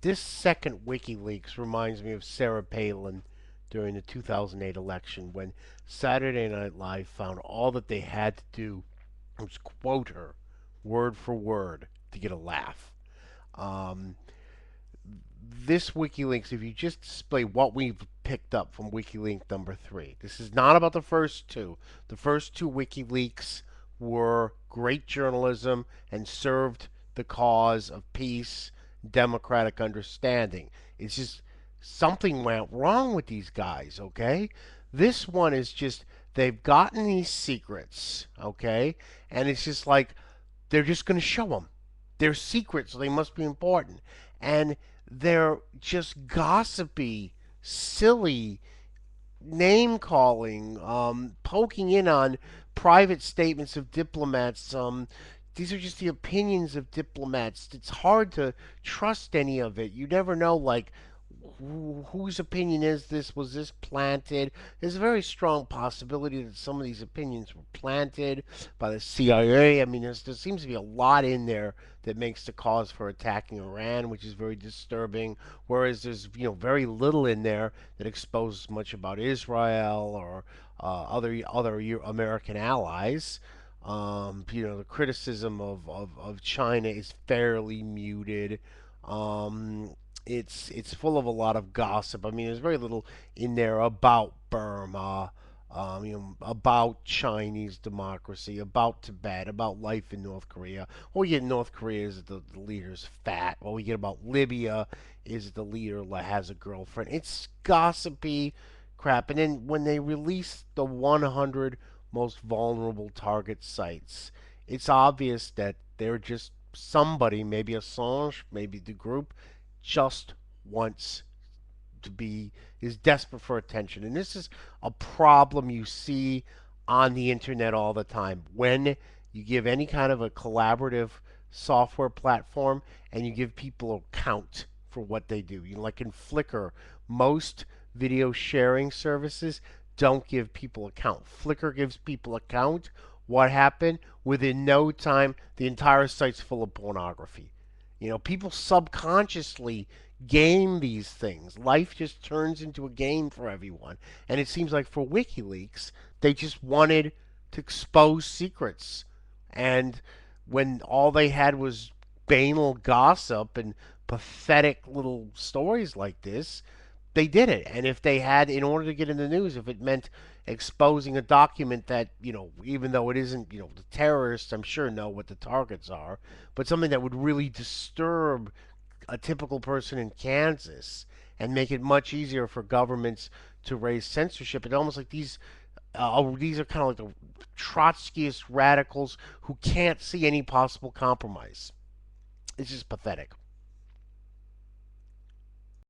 This second WikiLeaks reminds me of Sarah Palin during the 2008 election when Saturday Night Live found all that they had to do was quote her word for word to get a laugh. Um, this WikiLeaks, if you just display what we've picked up from WikiLeaks number 3, this is not about the first two. The first two WikiLeaks were great journalism and served the cause of peace, democratic understanding. It's just something went wrong with these guys, okay? This one is just they've gotten these secrets, okay? And it's just like they're just going to show them. They're secrets, so they must be important. And they're just gossipy, silly, name calling, poking in on private statements of diplomats. These are just the opinions of diplomats. It's hard to trust any of it. You never know, like, whose opinion is this? Was this planted? There's a very strong possibility that some of these opinions were planted by the CIA. I mean, there seems to be a lot in there that makes the cause for attacking Iran, which is very disturbing. Whereas there's very little in there that exposes much about Israel or other American allies. The criticism of China is fairly muted. Um, it's full of a lot of gossip. I mean, there's very little in there about Burma, about Chinese democracy, about Tibet, about life in North Korea. All we get in North Korea is that the leader's fat. All we get about Libya is that the leader has a girlfriend. It's gossipy crap. And then when they release the 100 most vulnerable target sites, it's obvious that they're just somebody, maybe Assange, maybe the group, just wants to be is desperate for attention. And this is a problem you see on the internet all the time. When you give any kind of a collaborative software platform and you give people a count for what they do. Like in Flickr, most video sharing services don't give people a count. Flickr gives people a count. What happened? Within no time, the entire site's full of pornography. People subconsciously game these things. Life just turns into a game for everyone. And it seems like for WikiLeaks, they just wanted to expose secrets. And when all they had was banal gossip and pathetic little stories like this, they did it. And if they had, in order to get in the news, if it meant exposing a document that, even though it isn't, the terrorists, I'm sure, know what the targets are, but something that would really disturb a typical person in Kansas and make it much easier for governments to raise censorship. It's almost like these are kind of like the Trotskyist radicals who can't see any possible compromise. It's just pathetic.